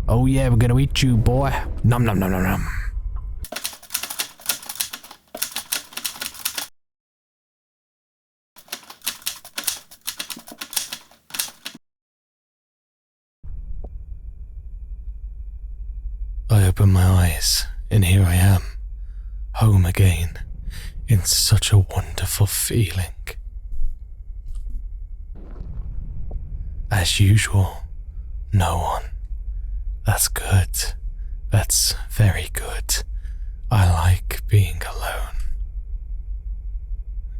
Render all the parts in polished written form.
Oh yeah, we're gonna eat you, boy. Nom nom nom nom nom. I open my eyes, and here I am, home again, in such a wonderful feeling. As usual, no one. That's good. That's very good. I like being alone.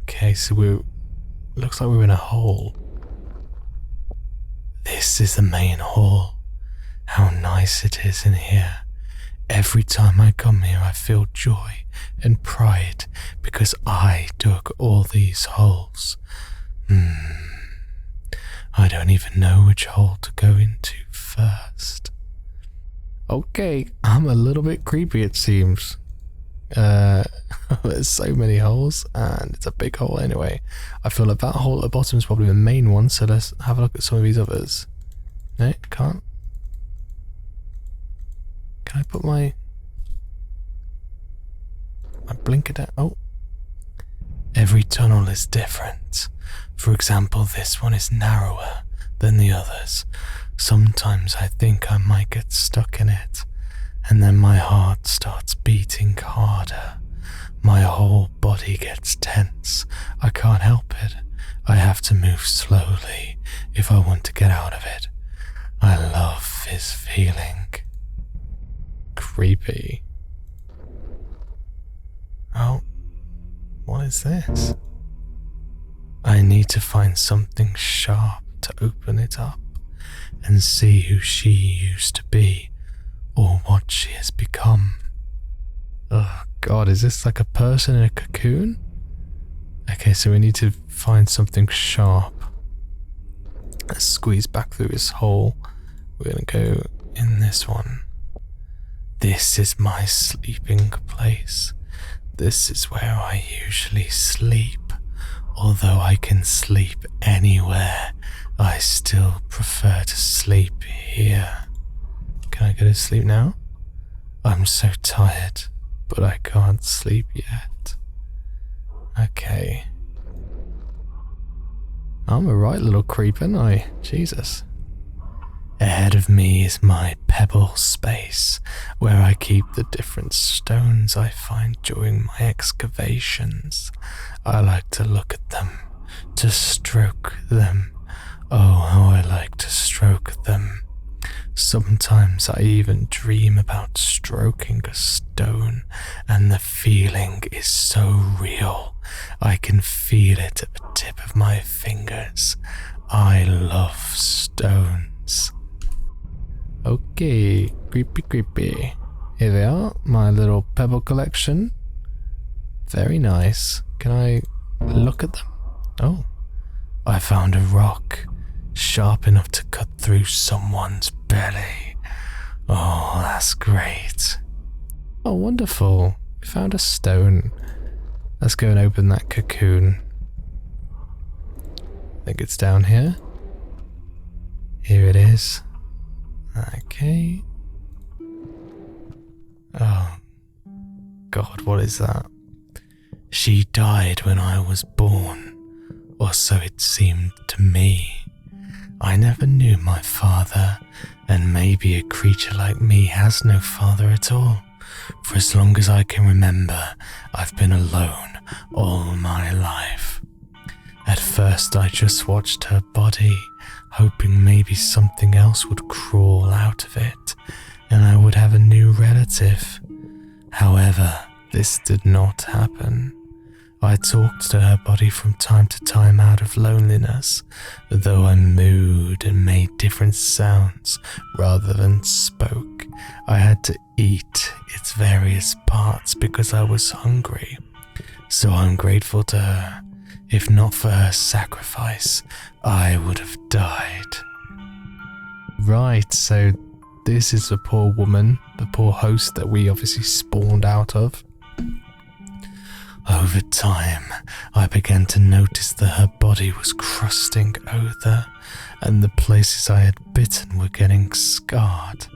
Okay, so looks like we're in a hole. This is the main hall. How nice it is in here. Every time I come here, I feel joy and pride because I dug all these holes. I don't even know which hole to go into first. Okay, I'm a little bit creepy, it seems. There's so many holes, and it's a big hole anyway. I feel like that hole at the bottom is probably the main one, so let's have a look at some of these others. No, can't. Can I put my blinker down? Oh. Every tunnel is different. For example, this one is narrower than the others. Sometimes I think I might get stuck in it, and then my heart starts beating harder. My whole body gets tense. I can't help it. I have to move slowly if I want to get out of it. I love this feeling. Creepy. Oh, what is this? I need to find something sharp to open it up and see who she used to be or what she has become. Oh god, is this like a person in a cocoon? Okay, so we need to find something sharp. Let's squeeze back through this hole. We're gonna go in this one. This is my sleeping place. This is where I usually sleep. Although I can sleep anywhere, I still prefer to sleep here. Can I go to sleep now? I'm so tired, but I can't sleep yet. Okay. I'm a right little creep, ain't I? Jesus. Ahead of me is my pebble space, where I keep the different stones I find during my excavations. I like to look at them, to stroke them. Oh, how I like to stroke them. Sometimes I even dream about stroking a stone, and the feeling is so real. I can feel it at the tip of my fingers. I love stones. Okay, creepy. Here they are, my little pebble collection. Very nice. Can I look at them? Oh, I found a rock sharp enough to cut through someone's belly. Oh, that's great. Oh, wonderful. We found a stone. Let's go and open that cocoon. I think it's down here. Here it is. Okay. Oh, God, what is that? She died when I was born, or so it seemed to me. I never knew my father, and maybe a creature like me has no father at all. For as long as I can remember, I've been alone all my life. At first I just watched her body, hoping maybe something else would crawl out of it, and I would have a new relative. However, this did not happen. I talked to her body from time to time out of loneliness, though I mooed and made different sounds rather than spoke. I had to eat its various parts because I was hungry. So I'm grateful to her. If not for her sacrifice, I would have died. Right, so this is the poor woman, the poor host that we obviously spawned out of. Over time, I began to notice that her body was crusting over, and the places I had bitten were getting scarred.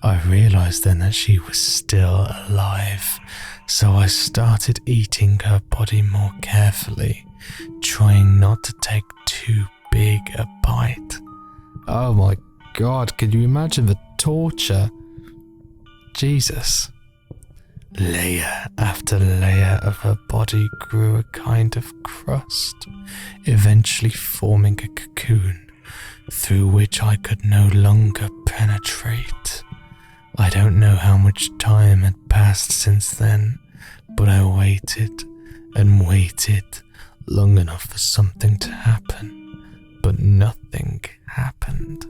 I realized then that she was still alive, so I started eating her body more carefully, trying not to take too big a bite. Oh my god, can you imagine the torture? Jesus. Layer after layer of her body grew a kind of crust, eventually forming a cocoon through which I could no longer penetrate. I don't know how much time had passed since then, but I waited and waited long enough for something to happen, but nothing happened.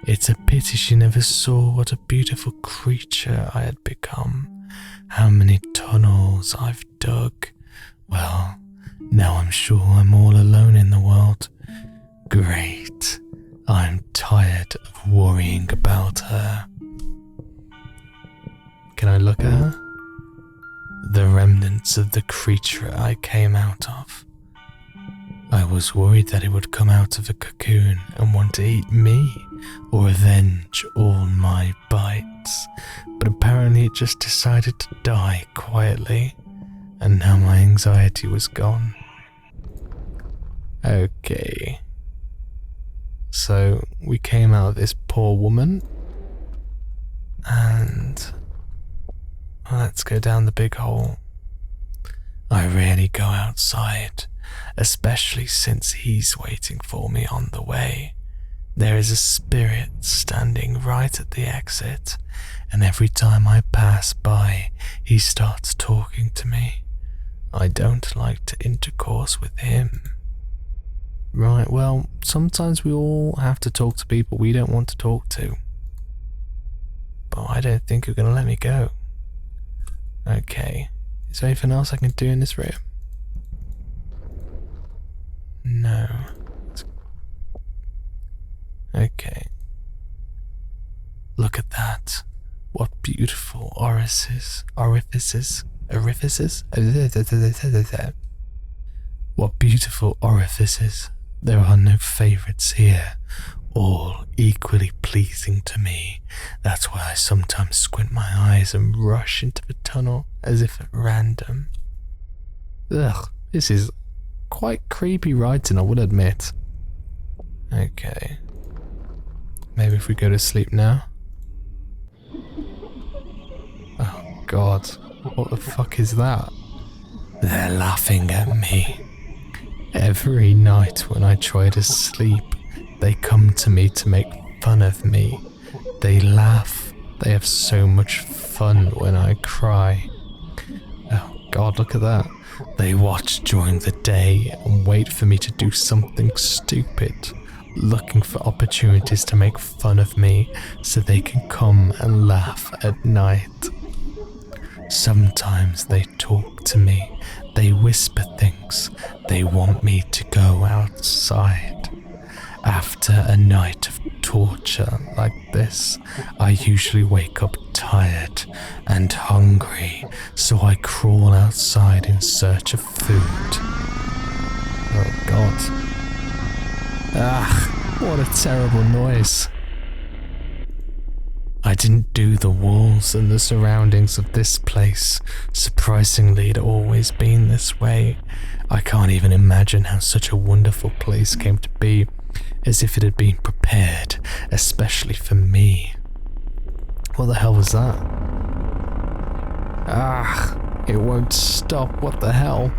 It's a pity she never saw what a beautiful creature I had become, how many tunnels I've dug. Well, now I'm sure I'm all alone in the world. Great. I'm tired of worrying about her. Can I look at her? The remnants of the creature I came out of. I was worried that it would come out of the cocoon and want to eat me or avenge all my bites, but apparently it just decided to die quietly, and now my anxiety was gone. Okay. So we came out of this poor woman, and let's go down the big hole. I rarely go outside, especially since he's waiting for me on the way. There is a spirit standing right at the exit, and every time I pass by, he starts talking to me. I don't like to intercourse with him. Right, well, sometimes we all have to talk to people we don't want to talk to. But I don't think you're going to let me go. Okay, is there anything else I can do in this room? No. Okay. Look at that. What beautiful orifices. What beautiful orifices. There are no favourites here, all equally pleasing to me. That's why I sometimes squint my eyes and rush into the tunnel as if at random. Ugh, this is quite creepy writing, I would admit. Okay. Maybe if we go to sleep now? Oh god, what the fuck is that? They're laughing at me. Every night when I try to sleep, they come to me to make fun of me. They laugh. They have so much fun when I cry. Oh god, look at that. They watch during the day and wait for me to do something stupid, looking for opportunities to make fun of me so they can come and laugh at night. Sometimes they talk to me, they whisper things, they want me to go outside. After a night of torture like this, I usually wake up tired and hungry, so I crawl outside in search of food. Oh god. Ah, what a terrible noise. I didn't do the walls and the surroundings of this place. Surprisingly, it had always been this way. I can't even imagine how such a wonderful place came to be, as if it had been prepared, especially for me. What the hell was that? Ah, it won't stop, what the hell?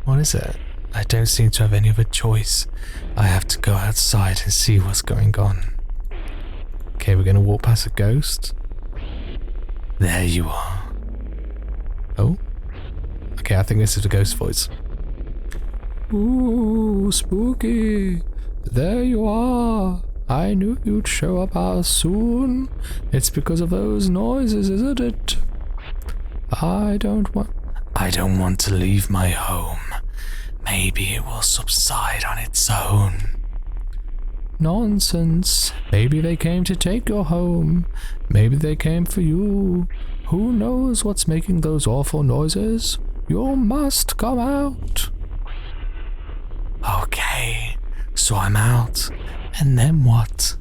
What is it? I don't seem to have any other choice. I have to go outside and see what's going on. Okay, we're gonna walk past a ghost. There you are. Oh? Okay, I think this is the ghost voice. Ooh, spooky. There you are. I knew you'd show up soon. It's because of those noises, isn't it? I don't want to leave my home. Maybe it will subside on its own. Nonsense. Maybe they came to take your home. Maybe they came for you. Who knows what's making those awful noises? You must come out. Okay, so I'm out. And then what?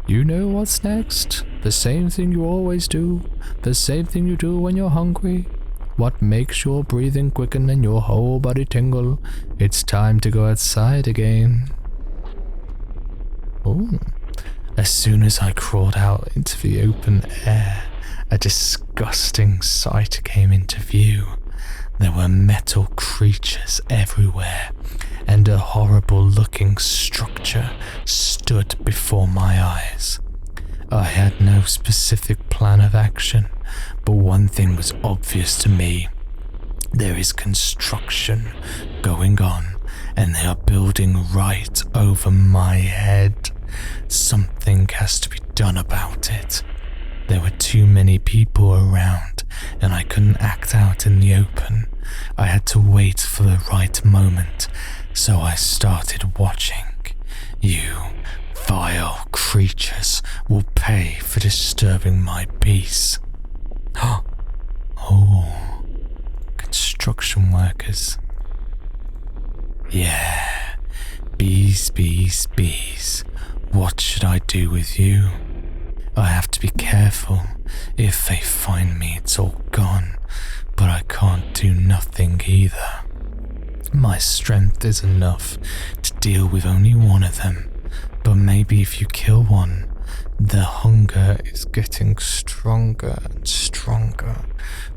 You know what's next? The same thing you always do. The same thing you do when you're hungry. What makes your breathing quicken and your whole body tingle? It's time to go outside again. Ooh. As soon as I crawled out into the open air, a disgusting sight came into view. There were metal creatures everywhere, and a horrible-looking structure stood before my eyes. I had no specific plan of action, but one thing was obvious to me. There is construction going on, and they are building right over my head. Something has to be done about it. There were too many people around, and I couldn't act out in the open. I had to wait for the right moment, so I started watching. You vile creatures will pay for disturbing my peace. Oh, construction workers. Yeah, bees, bees, bees. What should I do with you? I have to be careful. If they find me, it's all gone. But I can't do nothing either. My strength is enough to deal with only one of them. But maybe if you kill one, the hunger is getting stronger and stronger.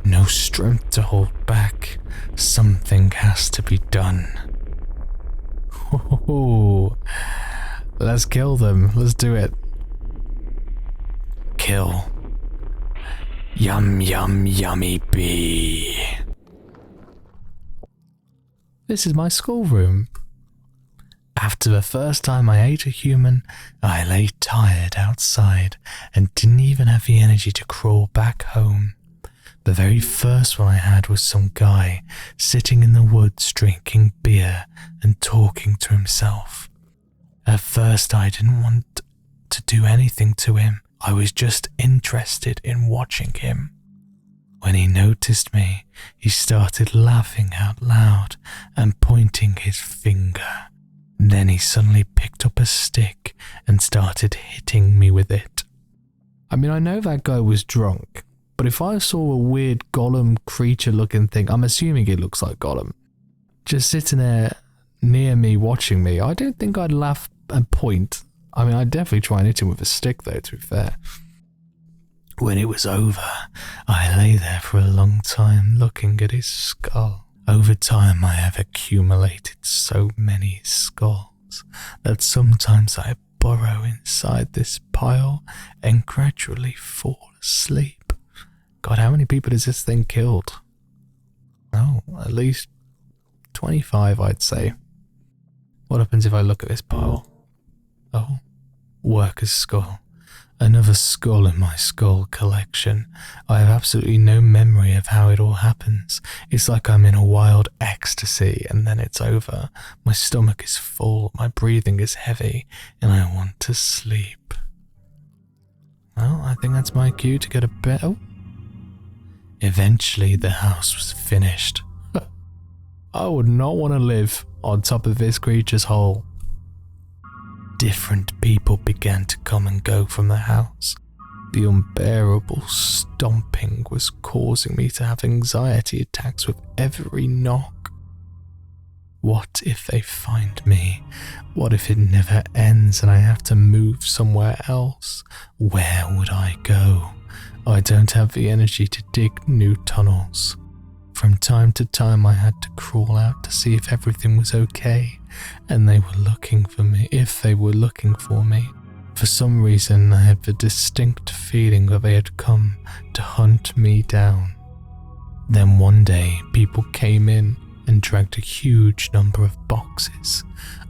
No strength to hold back. Something has to be done. Oh, let's kill them. Let's do it. Kill. Yum, yum, yummy bee. This is my schoolroom. After the first time I ate a human, I lay tired outside and didn't even have the energy to crawl back home. The very first one I had was some guy sitting in the woods drinking beer and talking to himself. At first I didn't want to do anything to him. I was just interested in watching him. When he noticed me, he started laughing out loud and pointing his finger. Then he suddenly picked up a stick and started hitting me with it. I mean, I know that guy was drunk, but if I saw a weird golem creature looking thing, I'm assuming it looks like Gollum, just sitting there near me watching me, I don't think I'd laugh and point. I mean, I'd definitely try and hit him with a stick though, to be fair. When it was over, I lay there for a long time looking at his skull. Over time, I have accumulated so many skulls that sometimes I burrow inside this pile and gradually fall asleep. God, how many people has this thing killed? Oh, at least 25, I'd say. What happens if I look at this pile? Oh, worker's skull. Another skull in my skull collection. I have absolutely no memory of how it all happens. It's like I'm in a wild ecstasy and then it's over. My stomach is full, my breathing is heavy, and I want to sleep. Well, I think that's my cue to go to bed. Oh. Eventually the house was finished. I would not want to live on top of this creature's hole. Different people began to come and go from the house. The unbearable stomping was causing me to have anxiety attacks with every knock. What if they find me? What if it never ends and I have to move somewhere else? Where would I go? I don't have the energy to dig new tunnels. From time to time I had to crawl out to see if everything was okay, and they were looking for me. If they were looking for me, for some reason I had the distinct feeling that they had come to hunt me down. Then one day people came in and dragged a huge number of boxes.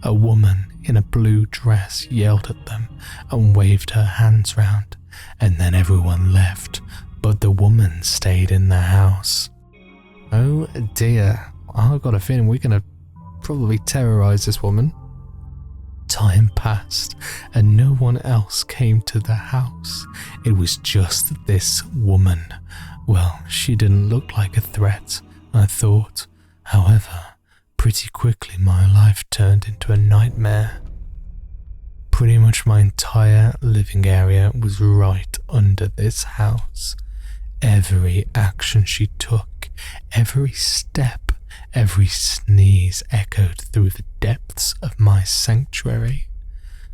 A woman in a blue dress yelled at them and waved her hands round, and then everyone left, but the woman stayed in the house. Oh dear, I've got a feeling we're going to probably terrorize this woman. Time passed and no one else came to the house. It was just this woman. Well, she didn't look like a threat, I thought. However, pretty quickly my life turned into a nightmare. Pretty much my entire living area was right under this house. Every action she took, every step, every sneeze echoed through the depths of my sanctuary.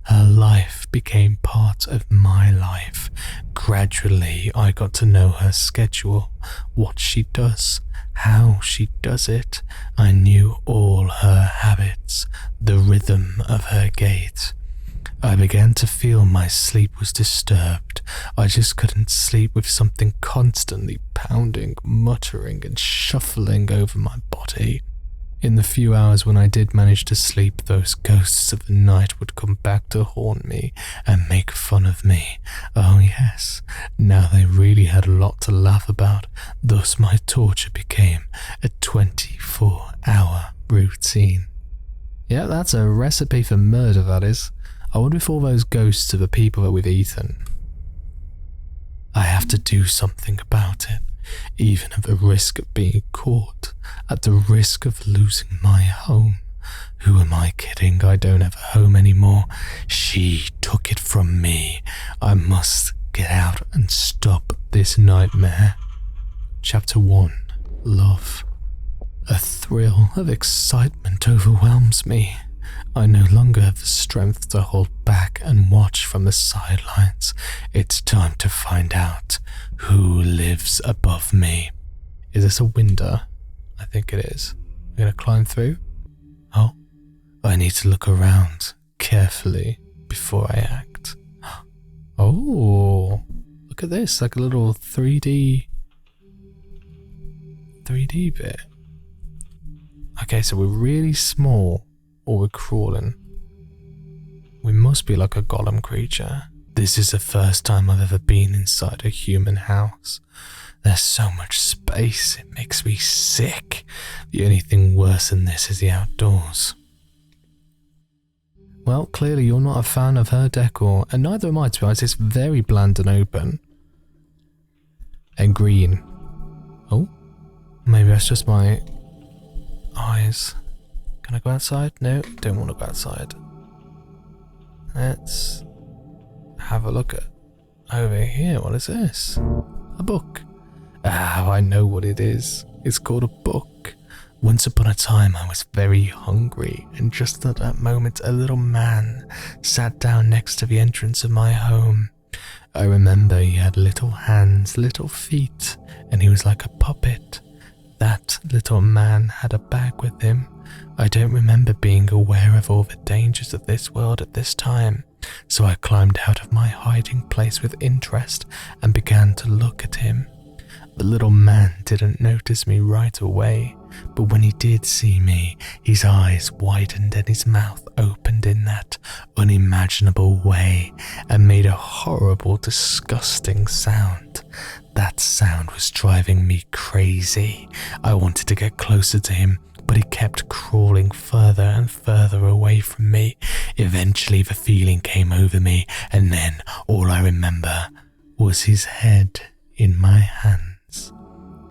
Her life became part of my life. Gradually, I got to know her schedule, what she does, how she does it. I knew all her habits, the rhythm of her gait. I began to feel my sleep was disturbed. I just couldn't sleep with something constantly pounding, muttering, and shuffling over my body. In the few hours when I did manage to sleep, those ghosts of the night would come back to haunt me and make fun of me. Oh yes, now they really had a lot to laugh about. Thus my torture became a 24-hour routine. Yeah, that's a recipe for murder, that is. I wonder if all those ghosts are the people that we've eaten. I have to do something about it, even at the risk of being caught, at the risk of losing my home. Who am I kidding? I don't have a home anymore. She took it from me. I must get out and stop this nightmare. Chapter 1. Love. A thrill of excitement overwhelms me. I no longer have the strength to hold back and watch from the sidelines. It's time to find out who lives above me. Is this a window? I think it is. I'm going to climb through. Oh, I need to look around carefully before I act. Oh, look at this, like a little 3D bit. Okay, so we're really small. Or we're crawling. We must be like a golem creature. This is the first time I've ever been inside a human house. There's so much space, it makes me sick. The only thing worse than this is the outdoors. Well, clearly you're not a fan of her decor, and neither am I, to be honest. It's very bland and open. And green. Oh, maybe that's just my eyes. Can I go outside? No, don't want to go outside. Let's have a look at over here. What is this? A book. Ah, I know what it is. It's called a book. Once upon a time I was very hungry, and just at that moment a little man sat down next to the entrance of my home. I remember he had little hands, little feet, and he was like a puppet. That little man had a bag with him. I don't remember being aware of all the dangers of this world at this time, so I climbed out of my hiding place with interest and began to look at him. The little man didn't notice me right away, but when he did see me, his eyes widened and his mouth opened in that unimaginable way and made a horrible, disgusting sound. That sound was driving me crazy. I wanted to get closer to him, but he kept crawling further and further away from me. Eventually the feeling came over me, and then all I remember was his head in my hands.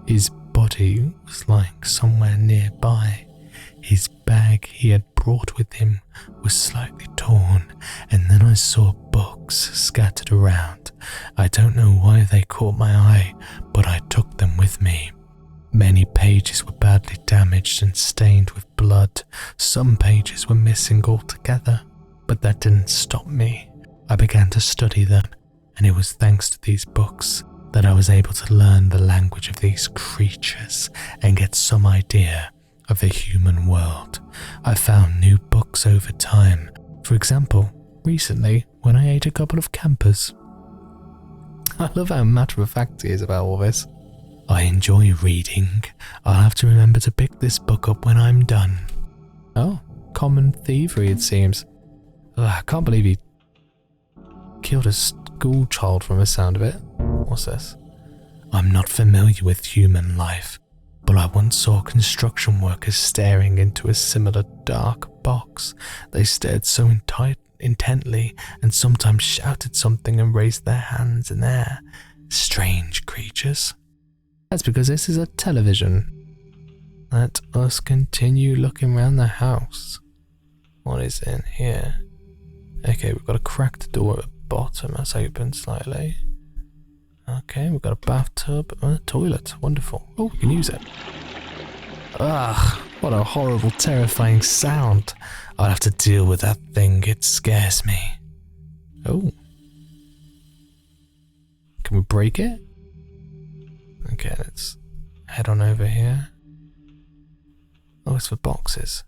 His body was lying somewhere nearby. His bag he had brought with him was slightly torn, and then I saw books scattered around. I don't know why they caught my eye, but I took them with me. Many pages were badly damaged and stained with blood. Some pages were missing altogether, but that didn't stop me. I began to study them, and it was thanks to these books that I was able to learn the language of these creatures and get some idea of the human world. I found new books over time. For example, recently when I ate a couple of campers. I love how matter-of-fact he is about all this. I enjoy reading. I'll have to remember to pick this book up when I'm done. Oh, common thievery it seems. Ugh, I can't believe he killed a school child from the sound of it. What's this? I'm not familiar with human life, but I once saw construction workers staring into a similar dark box. They stared so intently and sometimes shouted something and raised their hands in air. Strange creatures. That's because this is a television. Let us continue looking around the house. What is in here? Okay, we've got a cracked door at the bottom. That's open slightly. Okay, we've got a bathtub and a toilet. Wonderful. Oh, we can use it. Ugh, what a horrible, terrifying sound. I'll have to deal with that thing. It scares me. Oh. Can we break it? Okay, let's head on over here. Oh, it's for boxes.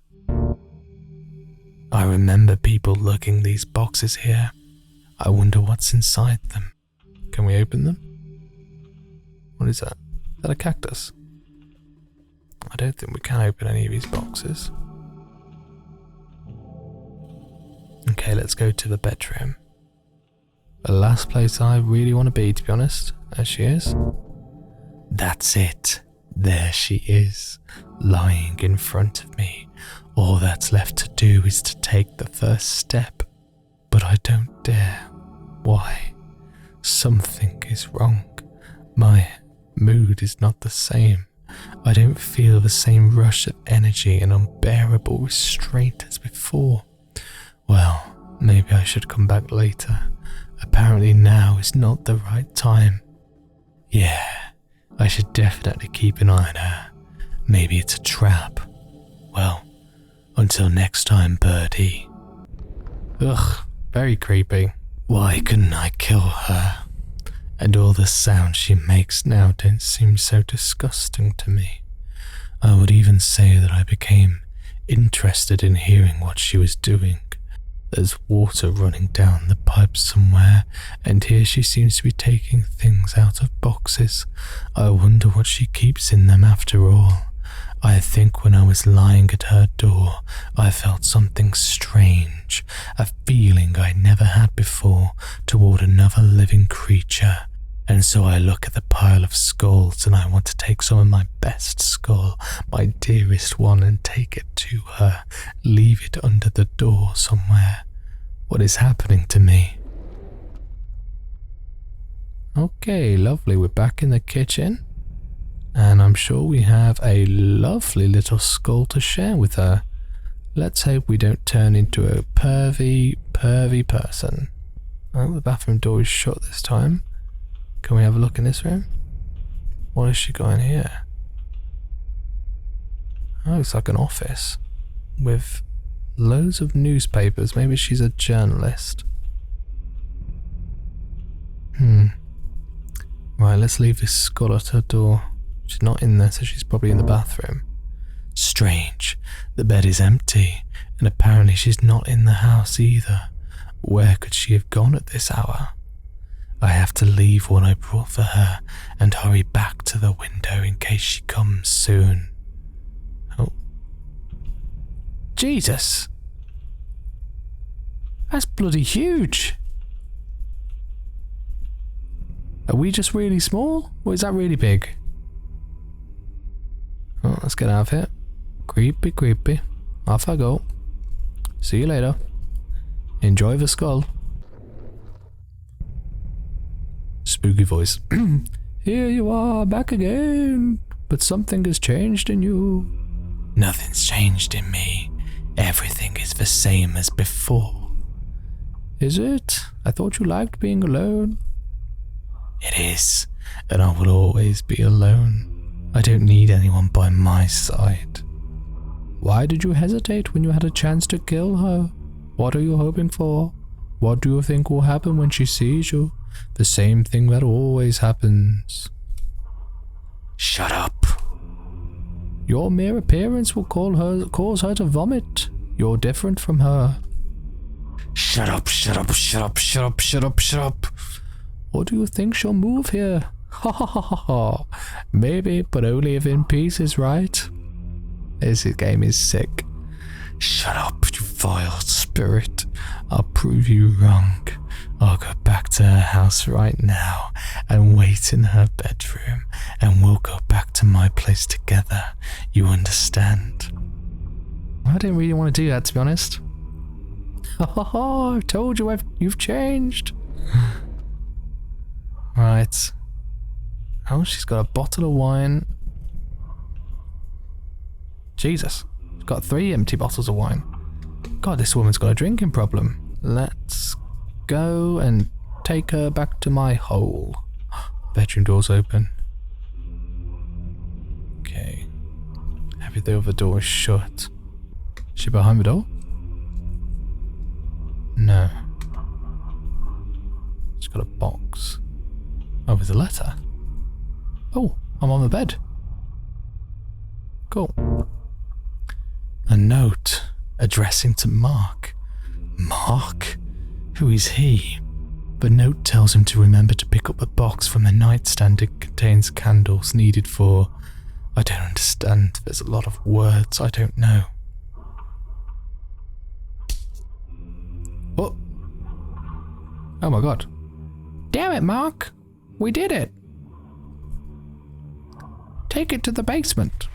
I remember people lugging these boxes here. I wonder what's inside them. Can we open them? What is that? Is that a cactus? I don't think we can open any of these boxes. Okay, let's go to the bedroom. The last place I really want to be honest. There she is. That's it. There she is, lying in front of me. All that's left to do is to take the first step. But I don't dare. Why? Something is wrong. My mood is not the same. I don't feel the same rush of energy and unbearable restraint as before. Well, maybe I should come back later. Apparently now is not the right time. Yeah, I should definitely keep an eye on her. Maybe it's a trap. Well, until next time, birdie. Ugh, very creepy. Why couldn't I kill her? And all the sounds she makes now don't seem so disgusting to me. I would even say that I became interested in hearing what she was doing. There's water running down the pipe somewhere, and here she seems to be taking things out of boxes. I wonder what she keeps in them after all. I think when I was lying at her door, I felt something strange, a feeling I never had before toward another living creature. And so I look at the pile of skulls and I want to take some of my best skull, my dearest one, and take it to her, leave it under the door somewhere. What is happening to me? Okay, lovely. We're back in the kitchen. And I'm sure we have a lovely little skull to share with her. Let's hope we don't turn into a pervy person. Oh, the bathroom door is shut this time. Can we have a look in this room? What has she got in here? Oh, it's like an office with loads of newspapers. Maybe she's a journalist. Right, let's leave this skull at her door. She's not in there, so she's probably in the bathroom. Strange. The bed is empty, and apparently she's not in the house either. Where could she have gone at this hour? I have to leave what I brought for her and hurry back to the window in case she comes soon. Oh. Jesus! That's bloody huge! Are we just really small? Or is that really big? Oh, let's get out of here. Creepy, creepy. Off I go. See you later. Enjoy the skull. Spooky voice. Here you are, back again. But something has changed in you. Nothing's changed in me. Everything is the same as before. Is it? I thought you liked being alone. It is, and I will always be alone. I don't need anyone by my side. Why did you hesitate when you had a chance to kill her? What are you hoping for? What do you think will happen when she sees you? The same thing that always happens. Shut up. Your mere appearance will cause her to vomit. You're different from her. Shut up, shut up, shut up, shut up, shut up, shut up. What do you think she'll move here? Ha ha ha ha ha. Maybe, but only if in pieces, right? This game is sick. Shut up, you vile spirit. I'll prove you wrong. I'll go back to her house right now and wait in her bedroom, and we'll go back to my place together. You understand? I didn't really want to do that, to be honest. Ha ha ha, I've told you you've changed. Right. Oh, she's got a bottle of wine. Jesus. She's got 3 empty bottles of wine. God, this woman's got a drinking problem. let's go and take her back to my hole. Bedroom door's open. Okay. Every other door is shut. Is she behind the door? No. It's got a box. Oh, with a letter. Oh, I'm on the bed. Cool. A note addressing to Mark. Mark? Who is he? The note tells him to remember to pick up a box from the nightstand. It contains candles needed for... I don't understand. There's a lot of words I don't know. What? Oh my god. Damn it, Mark. We did it. Take it to the basement.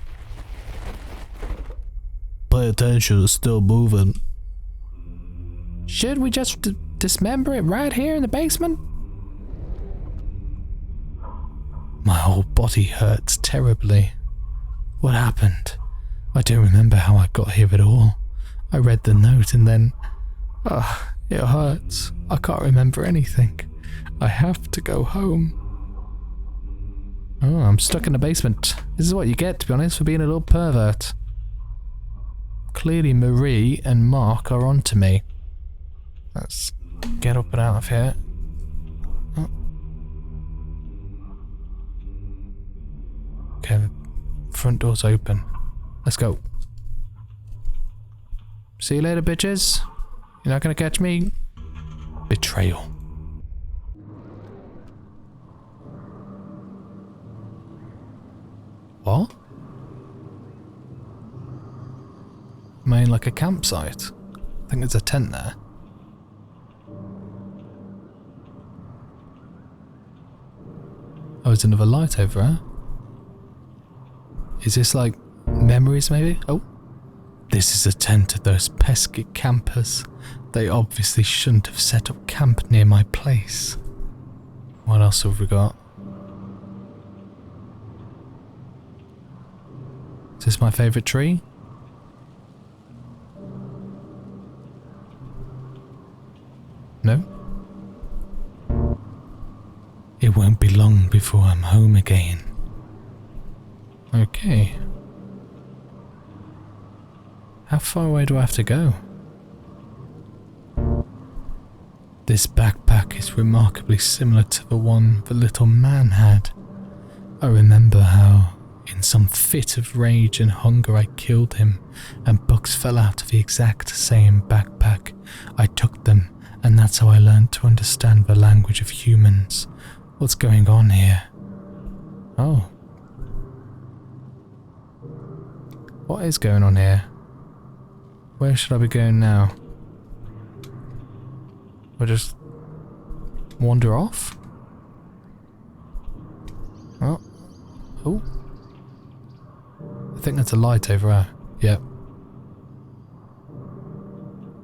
Pay attention, it's still moving. Should we just dismember it right here in the basement? My whole body hurts terribly. What happened? I don't remember how I got here at all. I read the note and then... it hurts. I can't remember anything. I have to go home. Oh, I'm stuck in the basement. This is what you get, to be honest, for being a little pervert. Clearly Marie and Mark are onto me. Let's get up and out of here. Oh. Okay, the front door's open. Let's go. See you later, bitches. You're not gonna catch me. Betrayal. What? Am I in like a campsite? I think there's a tent there. Oh, there's another light over there. Is this like memories maybe? Oh. This is a tent of those pesky campers. They obviously shouldn't have set up camp near my place. What else have we got? Is this my favourite tree? No? It won't be long before I'm home again. Okay. How far away do I have to go? This backpack is remarkably similar to the one the little man had. I remember how, in some fit of rage and hunger, I killed him, and books fell out of the exact same backpack. I took them, and that's how I learned to understand the language of humans. What's going on here? Oh. What is going on here? Where should I be going now? Or just wander off? Oh. Oh. I think that's a light over there. Yep.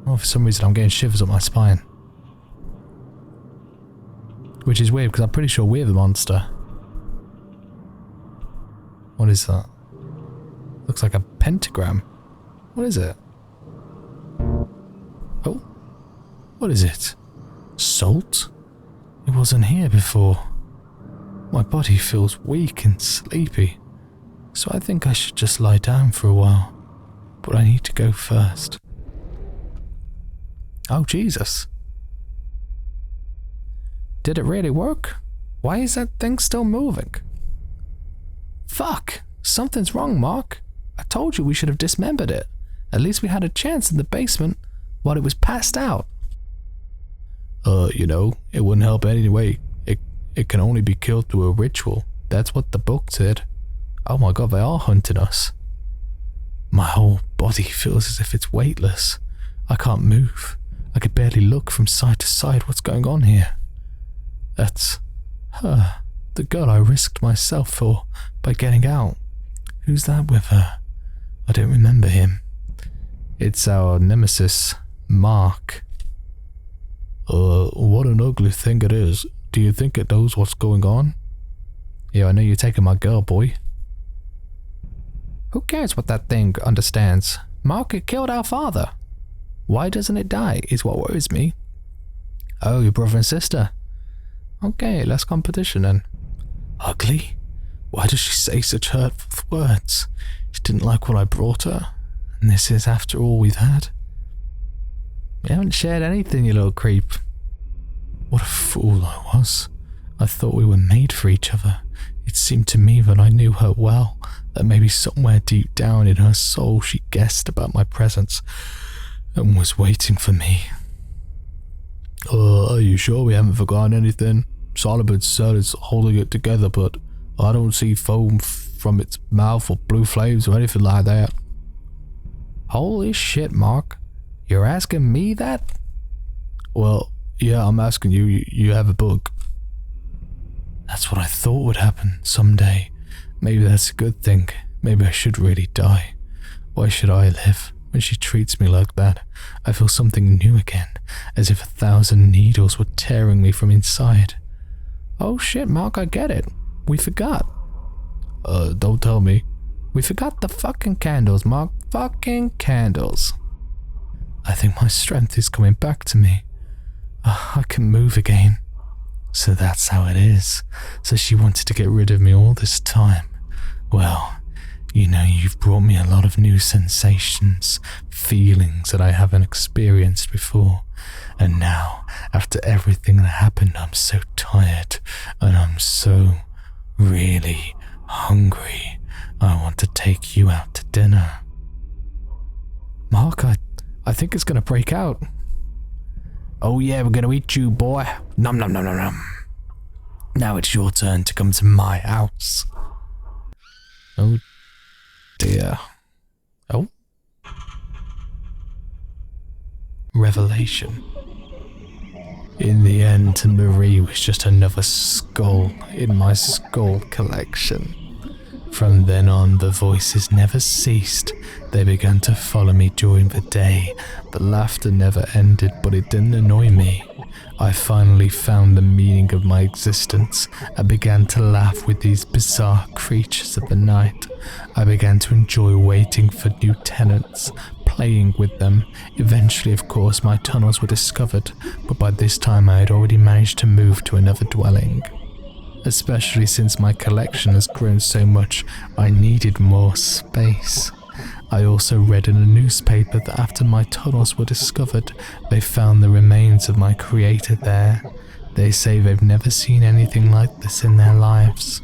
Oh, for some reason I'm getting shivers up my spine. Which is weird because I'm pretty sure we're the monster. What is that? Looks like a pentagram. What is it? Oh. What is it? Salt? It wasn't here before. My body feels weak and sleepy, so I think I should just lie down for a while. But I need to go first. Oh, Jesus. Did it really work? Why is that thing still moving? Fuck! Something's wrong, Mark. I told you we should have dismembered it. At least we had a chance in the basement while it was passed out. You know, it wouldn't help anyway. It can only be killed through a ritual. That's what the book said. Oh my god, they are hunting us. My whole body feels as if it's weightless. I can't move. I could barely look from side to side. What's going on here? That's her. The girl I risked myself for by getting out. Who's that with her? I don't remember him. It's our nemesis, Mark. What an ugly thing it is. Do you think it knows what's going on? Yeah, I know you're taking my girl, boy. Who cares what that thing understands? Mark, it killed our father. Why doesn't it die is what worries me. Oh, your brother and sister. Okay, less competition then. Ugly? Why does she say such hurtful words? She didn't like what I brought her, and this is after all we've had. We haven't shared anything, you little creep. What a fool I was. I thought we were made for each other. It seemed to me that I knew her well, that maybe somewhere deep down in her soul she guessed about my presence and was waiting for me. Are you sure we haven't forgotten anything? Solomon said it's holding it together, but I don't see foam from its mouth or blue flames or anything like that. Holy shit, Mark. You're asking me that? Well, yeah, I'm asking you. You have a book. That's what I thought would happen someday. Maybe that's a good thing. Maybe I should really die. Why should I live? When she treats me like that, I feel something new again, as if 1,000 needles were tearing me from inside. Oh shit, Mark, I get it. We forgot. Don't tell me. We forgot the fucking candles, Mark. Fucking candles. I think my strength is coming back to me. I can move again. So that's how it is. So she wanted to get rid of me all this time. Well, you know, you've brought me a lot of new sensations, feelings that I haven't experienced before. And now, after everything that happened, I'm so tired and I'm so really hungry. I want to take you out to dinner. Mark, I think it's going to break out. Oh yeah, we're going to eat you, boy. Nom nom nom nom nom. Now it's your turn to come to my house. Oh dear. Oh. Revelation. In the end, Marie was just another skull in my skull collection. From then on, the voices never ceased. They began to follow me during the day. The laughter never ended, but it didn't annoy me. I finally found the meaning of my existence. I began to laugh with these bizarre creatures of the night. I began to enjoy waiting for new tenants, playing with them. Eventually, of course, my tunnels were discovered, but by this time I had already managed to move to another dwelling. Especially since my collection has grown so much, I needed more space. I also read in a newspaper that after my tunnels were discovered, they found the remains of my creator there. They say they've never seen anything like this in their lives.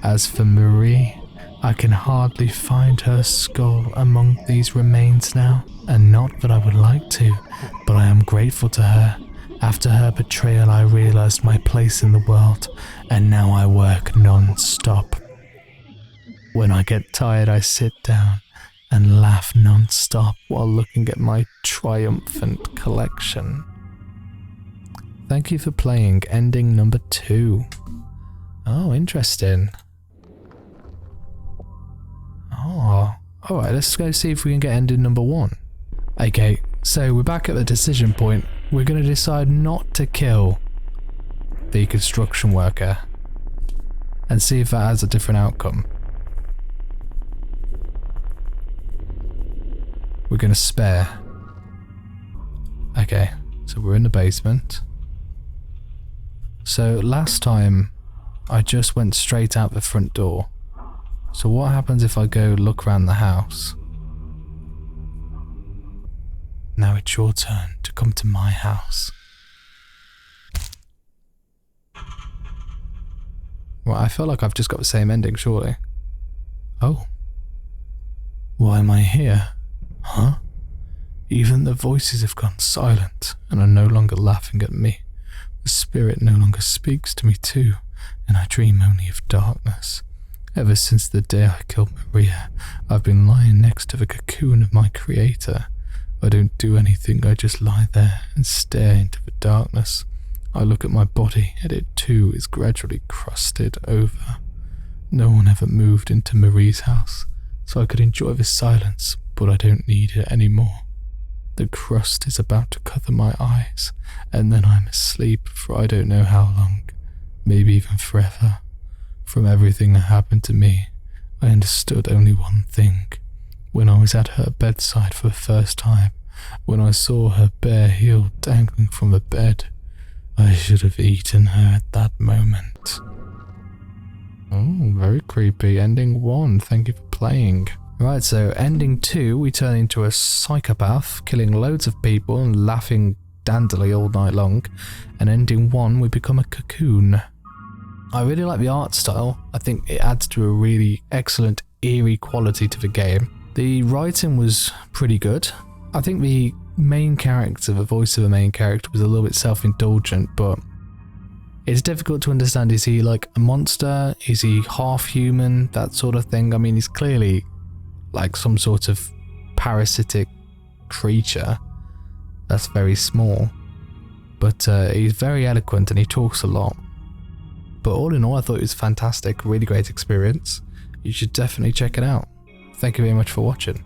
As for Marie, I can hardly find her skull among these remains now, and not that I would like to, but I am grateful to her. After her betrayal, I realized my place in the world, and now I work non-stop. When I get tired, I sit down and laugh non-stop while looking at my triumphant collection. Thank you for playing ending number 2. Oh, interesting. Oh, alright, let's go see if we can get ending number 1. Okay, so we're back at the decision point. We're going to decide not to kill the construction worker and see if that has a different outcome. We're going to spare. Okay, so we're in the basement. So last time I just went straight out the front door. So what happens if I go look around the house? Now it's your turn to come to my house. Well, I feel like I've just got the same ending, surely. Oh. Why am I here? Huh? Even the voices have gone silent and are no longer laughing at me. The spirit no longer speaks to me too, and I dream only of darkness. Ever since the day I killed Maria, I've been lying next to the cocoon of my creator. I don't do anything, I just lie there and stare into the darkness. I look at my body and it too is gradually crusted over. No one ever moved into Marie's house, so I could enjoy the silence, but I don't need it anymore. The crust is about to cover my eyes, and then I'm asleep for I don't know how long, maybe even forever. From everything that happened to me, I understood only one thing. When I was at her bedside for the first time, When I saw her bare heel dangling from the bed, I should have eaten her at that moment. Oh, very creepy. Ending 1, thank you for playing. Right, so ending 2, we turn into a psychopath, killing loads of people and laughing dandily all night long. And ending 1, we become a cocoon. I really like the art style. I think it adds to a really excellent eerie quality to the game. The writing was pretty good. I think the main character, the voice of the main character, was a little bit self-indulgent, but it's difficult to understand. Is he like a monster? Is he half human? That sort of thing. I mean, he's clearly like some sort of parasitic creature that's very small, but he's very eloquent and he talks a lot. But all in all, I thought it was fantastic, really great experience. You should definitely check it out. Thank you very much for watching.